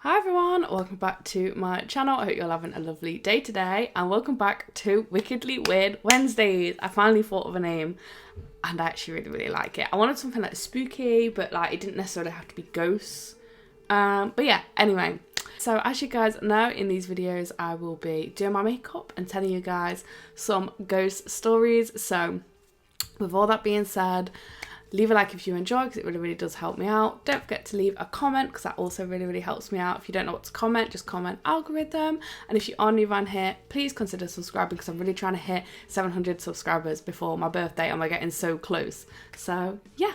Hi everyone, welcome back to my channel. I hope you're having a lovely day today and welcome back to Wickedly Weird Wednesdays. I finally thought of a name and I actually really like it. I wanted something like spooky, but like it didn't necessarily have to be ghosts. But yeah, anyway. So as you guys know, in these videos I will be doing my makeup and telling you guys some ghost stories. So with all that being said, leave a like if you enjoy because it really does help me out. Don't forget to leave a comment because that also really helps me out. If you don't know what to comment, just comment algorithm. And if you are new around here, please consider subscribing because I'm really trying to hit 700 subscribers before my birthday and we're getting so close. So yeah,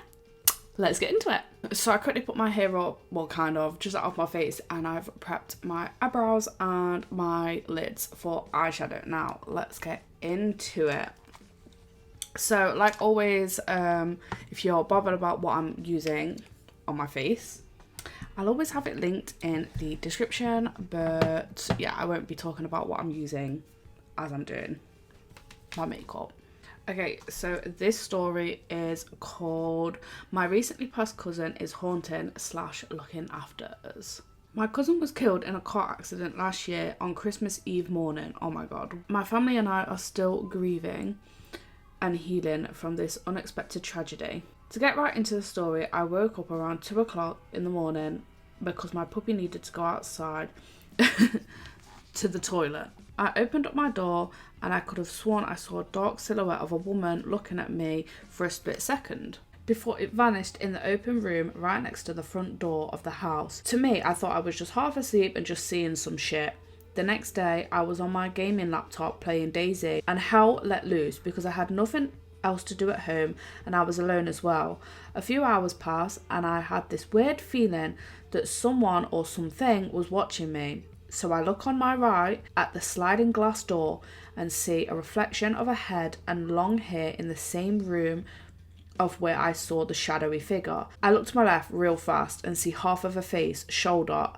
let's get into it. So I quickly put my hair up, well kind of, just out of my face, and I've prepped my eyebrows and my lids for eyeshadow. Now let's get into it. So like always, if you're bothered about what I'm using on my face, I'll always have it linked in the description, but yeah, I won't be talking about what I'm using as I'm doing my makeup. Okay, so this story is called My Recently Passed Cousin is Haunting / Looking After Us. My cousin was killed in a car accident last year on Christmas Eve morning. Oh my god. My family and I are still grieving and healing from this unexpected tragedy. To get right into the story, I woke up around 2 o'clock in the morning because my puppy needed to go outside to the toilet. I opened up my door and I could have sworn I saw a dark silhouette of a woman looking at me for a split second before it vanished in the open room right next to the front door of the house. To me, I thought I was just half asleep and just seeing some shit. The next day, I was on my gaming laptop playing DayZ and hell let loose because I had nothing else to do at home and I was alone as well. A few hours passed and I had this weird feeling that someone or something was watching me. So I look on my right at the sliding glass door and see a reflection of a head and long hair in the same room of where I saw the shadowy figure. I look to my left real fast and see half of a face, shoulder,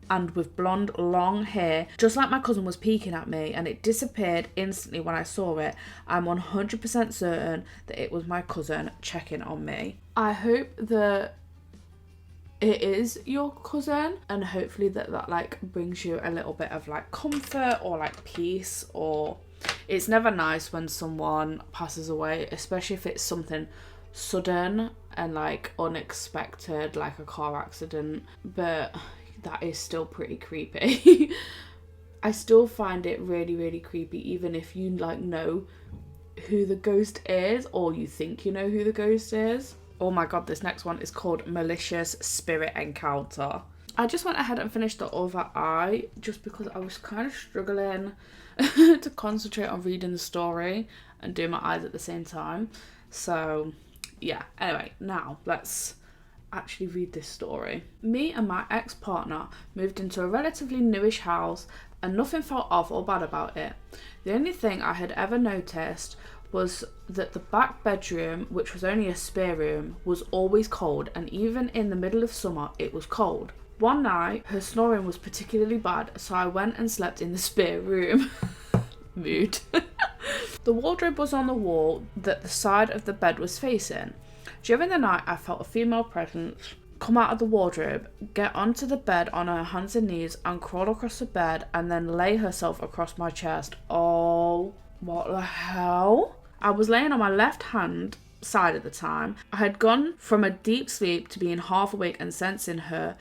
and with blonde long hair, just like my cousin was peeking at me, and it disappeared instantly when I saw it. I'm 100% certain that it was my cousin checking on me. I hope that it is your cousin and hopefully that like brings you a little bit of like comfort or like peace. Or it's never nice when someone passes away, especially if it's something sudden and like unexpected, like a car accident, but that is still pretty creepy. I still find it really creepy, even if you like know who the ghost is or you think you know who the ghost is. Oh my god, this next one is called Malicious Spirit Encounter. I just went ahead and finished the other eye just because I was kind of struggling to concentrate on reading the story and doing my eyes at the same time. So yeah, anyway, now let's actually read this story. Me and my ex-partner moved into a relatively newish house and nothing felt off or bad about it. The only thing I had ever noticed was that the back bedroom, which was only a spare room, was always cold, and even in the middle of summer it was cold. One night her snoring was particularly bad, so I went and slept in the spare room. Mood. The wardrobe was on the wall that the side of the bed was facing. During the night, I felt a female presence come out of the wardrobe, get onto the bed on her hands and knees and crawl across the bed and then lay herself across my chest. Oh, what the hell? I was laying on my left hand side at the time. I had gone from a deep sleep to being half awake and sensing her,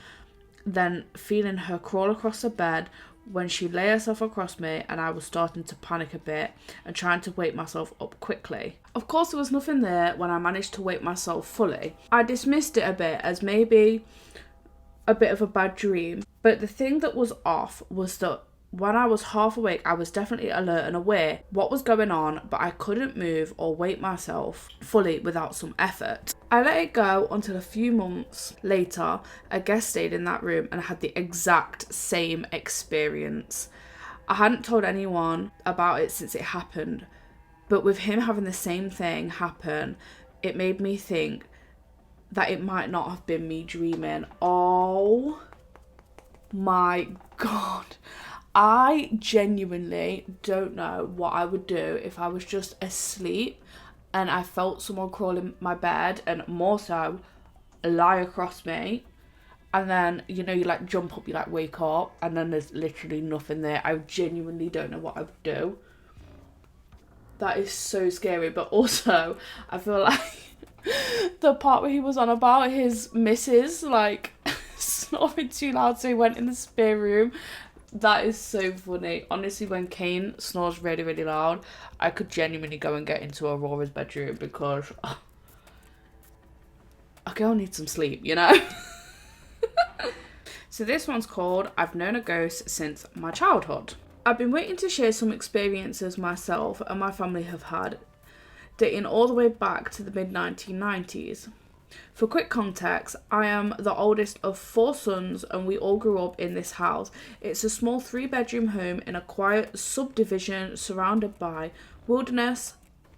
then feeling her crawl across the bed when she lay herself across me, and I was starting to panic a bit and trying to wake myself up quickly. Of course there was nothing there when I managed to wake myself fully. I dismissed it a bit as maybe a bit of a bad dream, but the thing that was off was that when I was half awake, I was definitely alert and aware what was going on, but I couldn't move or wake myself fully without some effort. I let it go until a few months later, a guest stayed in that room and had the exact same experience. I hadn't told anyone about it since it happened, but with him having the same thing happen, it made me think that it might not have been me dreaming. Oh my god. I genuinely don't know what I would do if I was just asleep and I felt someone crawl in my bed and more so lie across me And then, you know, you like jump up, you like wake up, and then there's literally nothing there. I genuinely don't know what I would do. That is so scary. But also, I feel like the part where he was on about his missus, like, snoring too loud, so he went in the spare room. That is so funny. Honestly, when Kane snores really, really loud, I could genuinely go and get into Aurora's bedroom because a girl needs some sleep, you know? So this one's called I've Known a Ghost Since My Childhood. I've been waiting to share some experiences myself and my family have had, dating all the way back to the mid-1990s. For quick context, I am the oldest of 4 sons and we all grew up in this house. It's a small 3-bedroom home in a quiet subdivision surrounded by wilderness.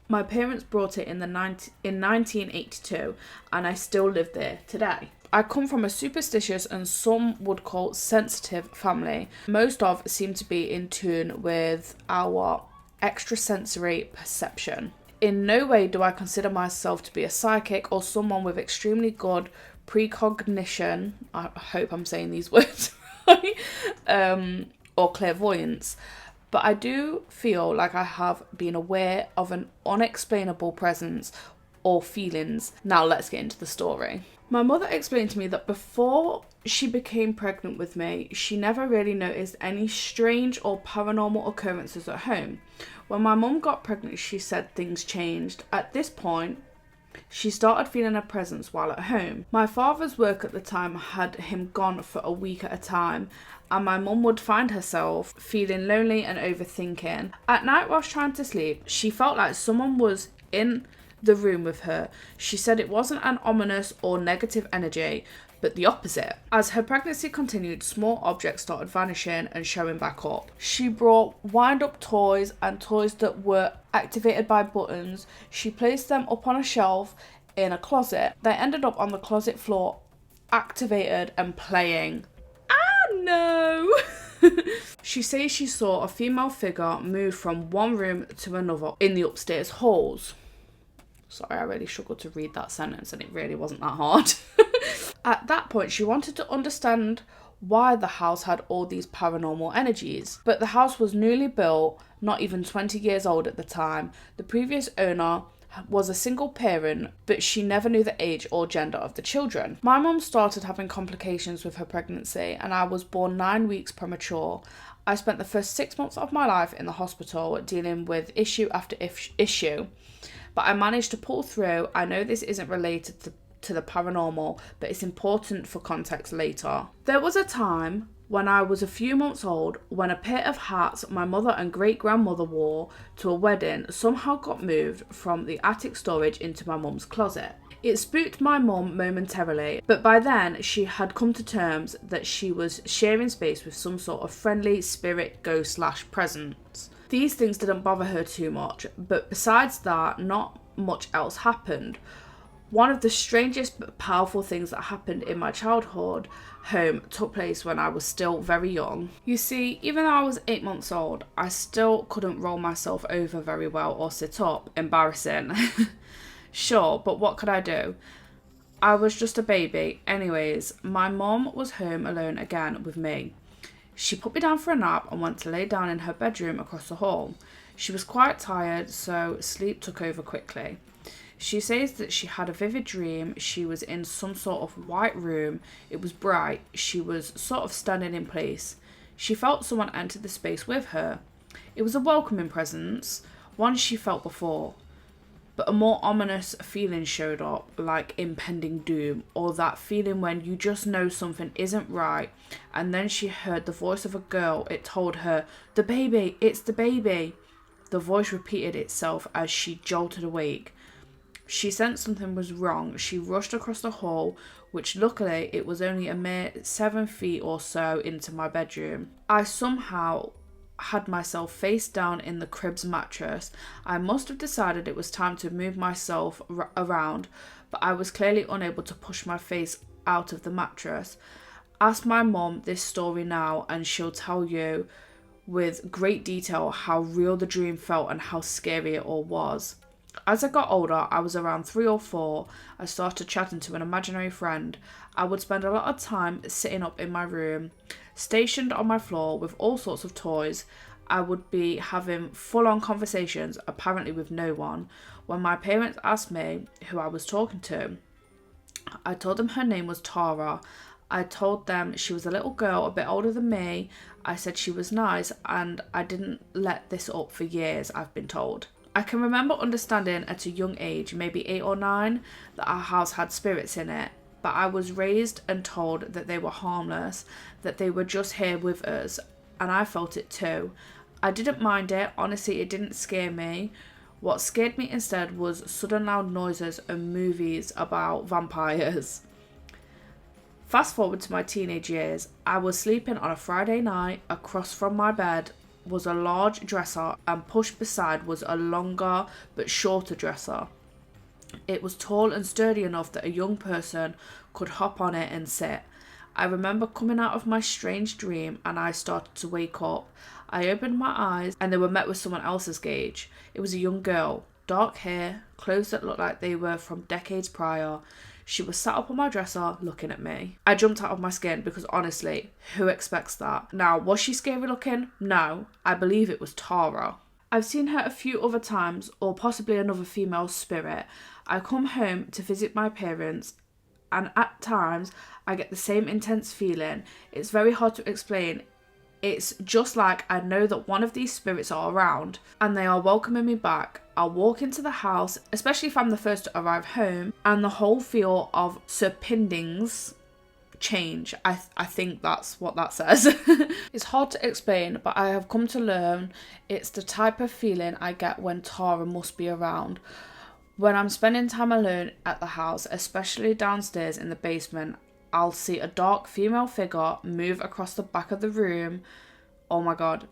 My parents bought it in 1982 and I still live there today. I come from a superstitious and some would call sensitive family. Most of seem to be in tune with our extrasensory perception. In no way do I consider myself to be a psychic or someone with extremely good precognition, I hope I'm saying these words right, or clairvoyance, but I do feel like I have been aware of an unexplainable presence or feelings. Now let's get into the story. My mother explained to me that before she became pregnant with me, she never really noticed any strange or paranormal occurrences at home. When my mum got pregnant, she said things changed. At this point, she started feeling a presence while at home. My father's work at the time had him gone for a week at a time, and my mum would find herself feeling lonely and overthinking. At night whilst trying to sleep, she felt like someone was in the room with her. She said it wasn't an ominous or negative energy, but the opposite. As her pregnancy continued, small objects started vanishing and showing back up. She brought wind-up toys and toys that were activated by buttons. She placed them up on a shelf in a closet. They ended up on the closet floor, activated and playing. Ah, no! She says she saw a female figure move from one room to another in the upstairs halls. Sorry, I really struggled to read that sentence and it really wasn't that hard. At that point, she wanted to understand why the house had all these paranormal energies. But the house was newly built, not even 20 years old at the time. The previous owner was a single parent, but she never knew the age or gender of the children. My mum started having complications with her pregnancy and I was born 9 weeks premature. I spent the first 6 months of my life in the hospital dealing with issue after issue. But I managed to pull through. I know this isn't related to the paranormal, but it's important for context later. There was a time when I was a few months old when a pair of hats my mother and great-grandmother wore to a wedding somehow got moved from the attic storage into my mum's closet. It spooked my mum momentarily, but by then she had come to terms that she was sharing space with some sort of friendly spirit ghost / presence. These things didn't bother her too much, but besides that, not much else happened. One of the strangest but powerful things that happened in my childhood home took place when I was still very young. You see, even though I was 8 months old, I still couldn't roll myself over very well or sit up. Embarrassing. Sure, but what could I do? I was just a baby. Anyways, my mum was home alone again with me. She put me down for a nap and went to lay down in her bedroom across the hall. She was quite tired, so sleep took over quickly. She says that she had a vivid dream. She was in some sort of white room. It was bright. She was sort of standing in place. She felt someone enter the space with her. It was a welcoming presence, one she felt before. But a more ominous feeling showed up, like impending doom, or that feeling when you just know something isn't right. And then she heard the voice of a girl. It told her, "The baby, it's the baby." The voice repeated itself as she jolted awake. She sensed something was wrong. She rushed across the hall, which luckily it was only a mere 7 feet or so into my bedroom. I somehow had myself face down in the crib's mattress. I must have decided it was time to move myself around, but I was clearly unable to push my face out of the mattress. Ask my mom this story now and she'll tell you with great detail how real the dream felt and how scary it all was. As I got older, I was around 3 or 4, I started chatting to an imaginary friend. I would spend a lot of time sitting up in my room, stationed on my floor with all sorts of toys. I would be having full-on conversations, apparently with no one. When my parents asked me who I was talking to, I told them her name was Tara. I told them she was a little girl a bit older than me. I said she was nice, and I didn't let this up for years, I've been told. I can remember understanding at a young age, maybe 8 or 9, that our house had spirits in it, but I was raised and told that they were harmless, that they were just here with us, and I felt it too. I didn't mind it, honestly it didn't scare me. What scared me instead was sudden loud noises and movies about vampires. Fast forward to my teenage years, I was sleeping on a Friday night. Across from my bed was a large dresser, and pushed beside was a longer but shorter dresser. It was tall and sturdy enough that a young person could hop on it and sit. I remember coming out of my strange dream and I started to wake up. I opened my eyes and they were met with someone else's gaze. It was a young girl, dark hair, clothes that looked like they were from decades prior. She was sat up on my dresser looking at me. I jumped out of my skin because honestly, who expects that? Now, was she scary looking? No, I believe it was Tara. I've seen her a few other times, or possibly another female spirit. I come home to visit my parents, and at times I get the same intense feeling. It's very hard to explain. It's just like I know that one of these spirits are around and they are welcoming me back. I'll walk into the house, especially if I'm the first to arrive home, and the whole feel of surpindings change. I think that's what that says. It's hard to explain, but I have come to learn it's the type of feeling I get when Tara must be around. When I'm spending time alone at the house, especially downstairs in the basement, I'll see a dark female figure move across the back of the room. Oh my god.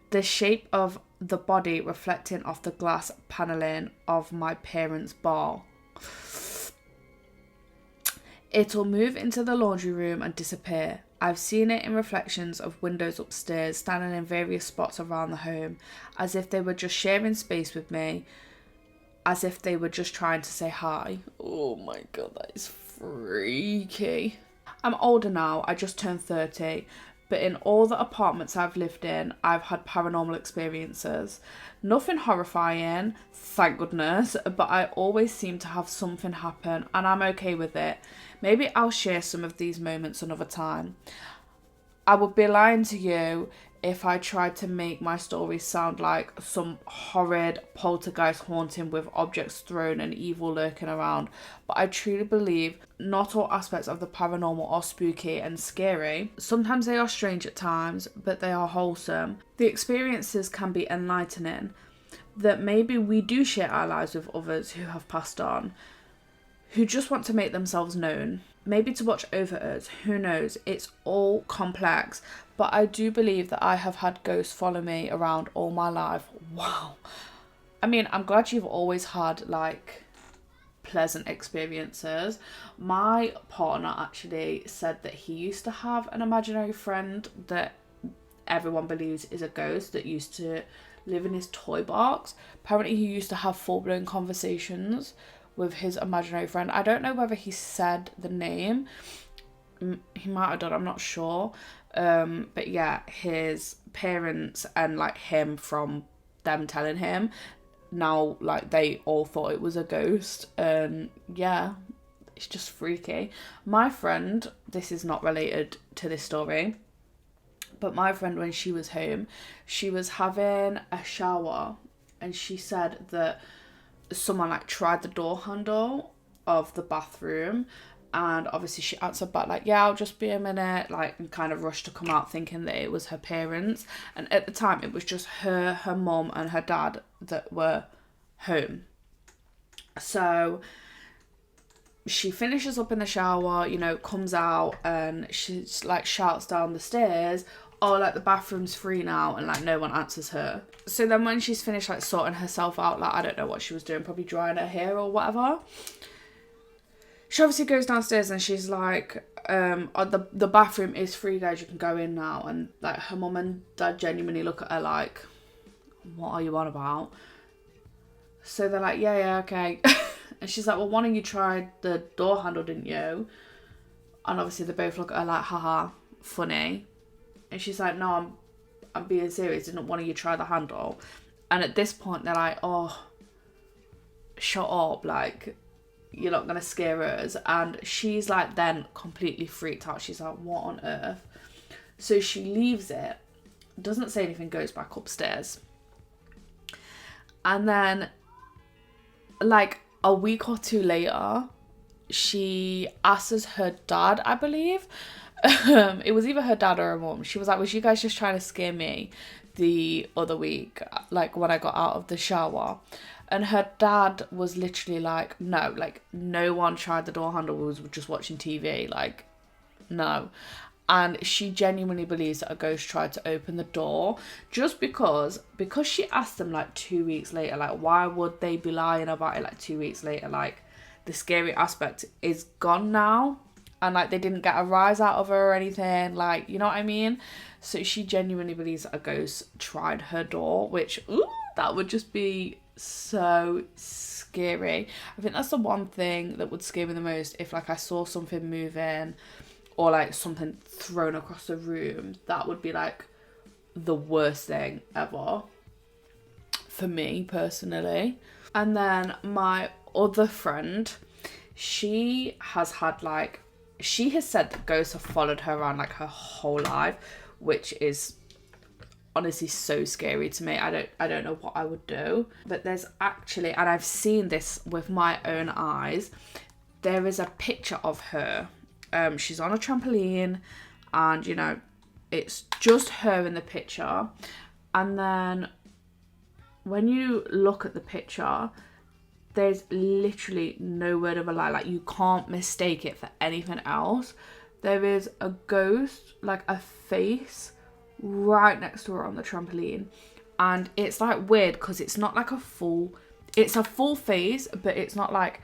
The shape of the body reflecting off the glass paneling of my parents' bar. It'll move into the laundry room and disappear. I've seen it in reflections of windows upstairs, standing in various spots around the home, as if they were just sharing space with me, as if they were just trying to say hi. Oh my god, that is freaky. I'm older now, I just turned 30, but in all the apartments I've lived in, I've had paranormal experiences. Nothing horrifying, thank goodness, but I always seem to have something happen, and I'm okay with it. Maybe I'll share some of these moments another time. I would be lying to you if I tried to make my story sound like some horrid poltergeist haunting with objects thrown and evil lurking around, but I truly believe not all aspects of the paranormal are spooky and scary. Sometimes they are strange at times, but they are wholesome. The experiences can be enlightening, that maybe we do share our lives with others who have passed on, who just want to make themselves known. Maybe to watch over us, who knows, it's all complex, but I do believe that I have had ghosts follow me around all my life. Wow. I mean, I'm glad you've always had, like, pleasant experiences. My partner actually said that he used to have an imaginary friend that everyone believes is a ghost that used to live in his toy box. Apparently he used to have full-blown conversations with his imaginary friend. I don't know whether he said the name. He might have done, I'm not sure. But yeah, his parents and like him, from them telling him, now like they all thought it was a ghost. Yeah, it's just freaky. My friend, this is not related to this story, but my friend, when she was home, she was having a shower and she said that someone like tried the door handle of the bathroom, and obviously she answered back like, yeah, I'll just be a minute, like, and kind of rushed to come out thinking that it was her parents. And at the time it was just her mum and her dad that were home. So she finishes up in the shower, you know, comes out, and she's like shouts down the stairs, oh, like the bathroom's free now, and like no one answers her. So then when she's finished like sorting herself out, like I don't know what she was doing, probably drying her hair or whatever, she obviously goes downstairs and she's like, the bathroom is free, guys, you can go in now. And like her mum and dad genuinely look at her like, what are you on about? So they're like, yeah, okay. And she's like, well, one of you tried the door handle, didn't you? And obviously they both look at her like, haha, funny. And she's like, no, I'm being serious. Didn't one of you try the handle? And at this point, they're like, oh, shut up. Like, you're not going to scare us. And she's like, then completely freaked out. She's like, what on earth? So she leaves it, doesn't say anything, goes back upstairs. And then, like, a week or two later, she asks her dad, I believe. It was either her dad or her mum. She was like, was you guys just trying to scare me the other week, like when I got out of the shower? And her dad was literally like, no, like no one tried the door handle, we was just watching TV, like no. And she genuinely believes that a ghost tried to open the door, just because she asked them like 2 weeks later, like why would they be lying about it like 2 weeks later? Like the scary aspect is gone now, and like they didn't get a rise out of her or anything, like, you know what I mean? So she genuinely believes that a ghost tried her door, which, ooh, that would just be so scary. I think that's the one thing that would scare me the most, if like I saw something moving or like something thrown across the room. That would be like the worst thing ever for me personally. And then my other friend, she has said that ghosts have followed her around like her whole life, which is honestly so scary to me. I don't know what I would do. But there's actually, and I've seen this with my own eyes, there is a picture of her. She's on a trampoline, and you know, it's just her in the picture. And then when you look at the picture, there's literally no word of a lie. Like, you can't mistake it for anything else. There is a ghost, like a face, right next to her on the trampoline. And it's like weird because it's not like it's a full face, but it's not like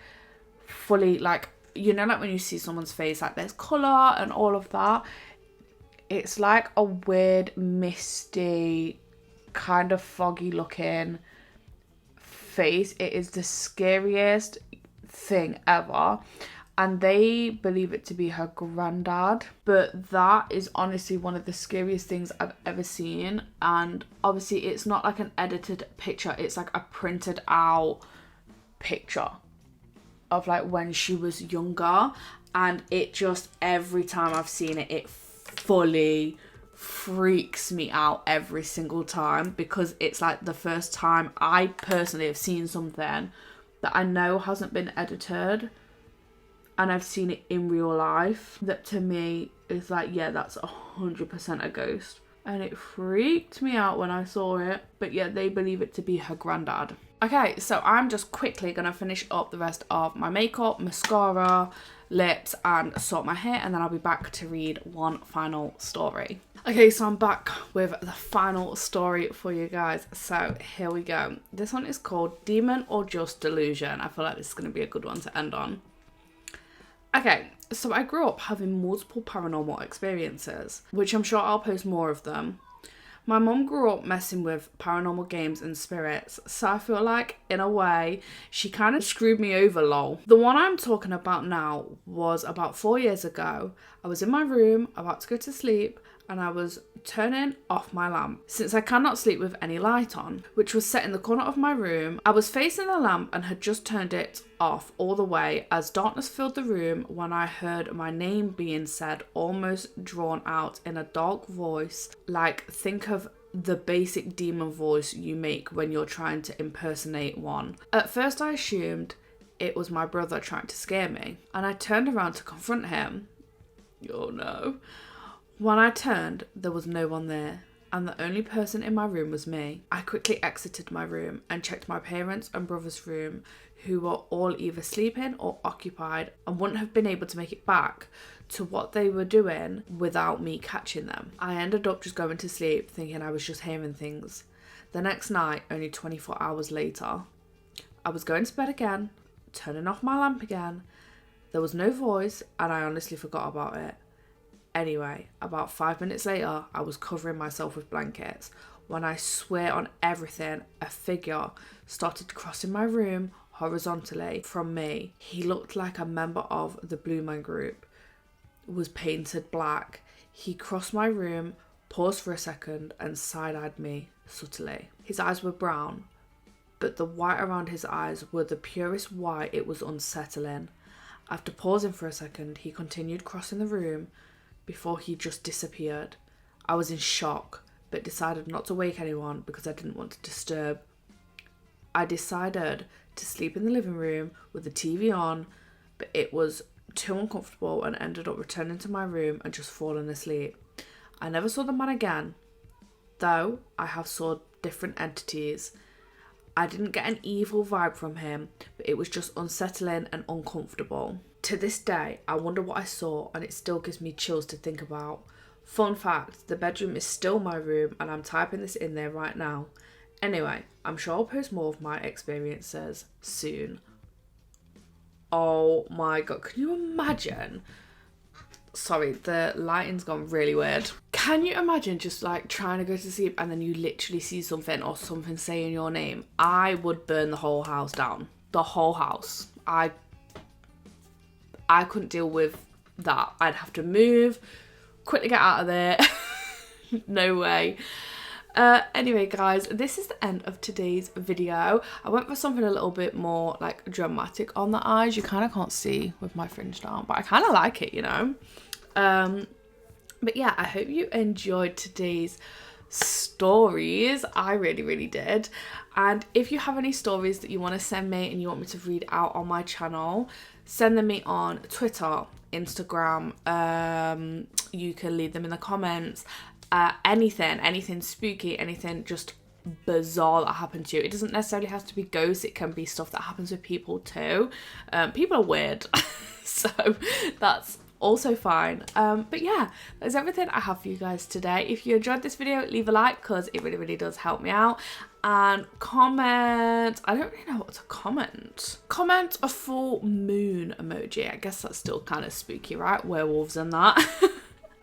fully, like, you know, like when you see someone's face, like there's colour and all of that. It's like a weird, misty, kind of foggy looking face. It is the scariest thing ever. And they believe it to be her granddad. But that is honestly one of the scariest things I've ever seen. And obviously it's not like an edited picture. It's like a printed out picture of like when she was younger. And it just, every time I've seen it, it fully freaks me out every single time, because it's like the first time I personally have seen something that I know hasn't been edited, and I've seen it in real life, that to me is like, yeah, that's 100% a ghost. And it freaked me out when I saw it. But yeah, they believe it to be her granddad. Okay, so I'm just quickly going to finish up the rest of my makeup, mascara, lips, and sort my hair, and then I'll be back to read one final story. Okay, so I'm back with the final story for you guys. So here we go. This one is called Demon or Just Delusion. I feel like this is going to be a good one to end on. Okay, so I grew up having multiple paranormal experiences, which I'm sure I'll post more of them. My mum grew up messing with paranormal games and spirits, so I feel like, in a way, she kind of screwed me over, lol. The one I'm talking about now was about 4 years ago. I was in my room, about to go to sleep, and I was turning off my lamp, since I cannot sleep with any light on, which was set in the corner of my room. I was facing the lamp and had just turned it off all the way as darkness filled the room when I heard my name being said, almost drawn out in a dark voice. Like, think of the basic demon voice you make when you're trying to impersonate one. At first I assumed it was my brother trying to scare me, and I turned around to confront him. Oh no. When I turned, there was no one there, and the only person in my room was me. I quickly exited my room and checked my parents' and brother's room, who were all either sleeping or occupied and wouldn't have been able to make it back to what they were doing without me catching them. I ended up just going to sleep thinking I was just hearing things. The next night, only 24 hours later, I was going to bed again, turning off my lamp again. There was no voice, and I honestly forgot about it. Anyway, about 5 minutes later, I was covering myself with blankets, when I swear on everything, a figure started crossing my room horizontally from me. He looked like a member of the Blue Man Group, was painted black. He crossed my room, paused for a second and side-eyed me subtly. His eyes were brown, but the white around his eyes were the purest white. It was unsettling. After pausing for a second, he continued crossing the room before he just disappeared. I was in shock, but decided not to wake anyone because I didn't want to disturb. I decided to sleep in the living room with the TV on, but it was too uncomfortable and ended up returning to my room and just falling asleep. I never saw the man again, though I have saw different entities. I didn't get an evil vibe from him, but it was just unsettling and uncomfortable. To this day, I wonder what I saw, and it still gives me chills to think about. Fun fact, the bedroom is still my room and I'm typing this in there right now. Anyway, I'm sure I'll post more of my experiences soon. Oh my god, can you imagine? Sorry, the lighting's gone really weird. Can you imagine just like trying to go to sleep and then you literally see something or something saying your name? I would burn the whole house down. The whole house. I couldn't deal with that. I'd have to move, quickly get out of there. No way. Anyway guys, this is the end of today's video. I went for something a little bit more like dramatic on the eyes. You kind of can't see with my fringe down, but I kind of like it, you know. But yeah, I hope you enjoyed today's stories. I really did. And if you have any stories that you want to send me and you want me to read out on my channel, send them me on Twitter, Instagram. You can leave them in the comments. Anything spooky, anything just bizarre that happened to you. It doesn't necessarily have to be ghosts, it can be stuff that happens with people too. People are weird, so that's also fine. But yeah, that's everything I have for you guys today. If you enjoyed this video, leave a like because it really does help me out, and comment. I don't really know what to comment. Comment a full moon emoji. I guess that's still kind of spooky, right? Werewolves and that.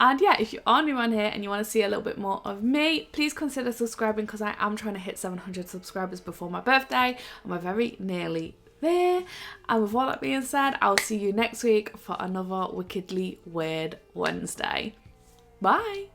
And yeah, if you are new on here and you want to see a little bit more of me, please consider subscribing because I am trying to hit 700 subscribers before my birthday and we're very nearly there. And with all that being said, I'll see you next week for another wickedly weird Wednesday. Bye!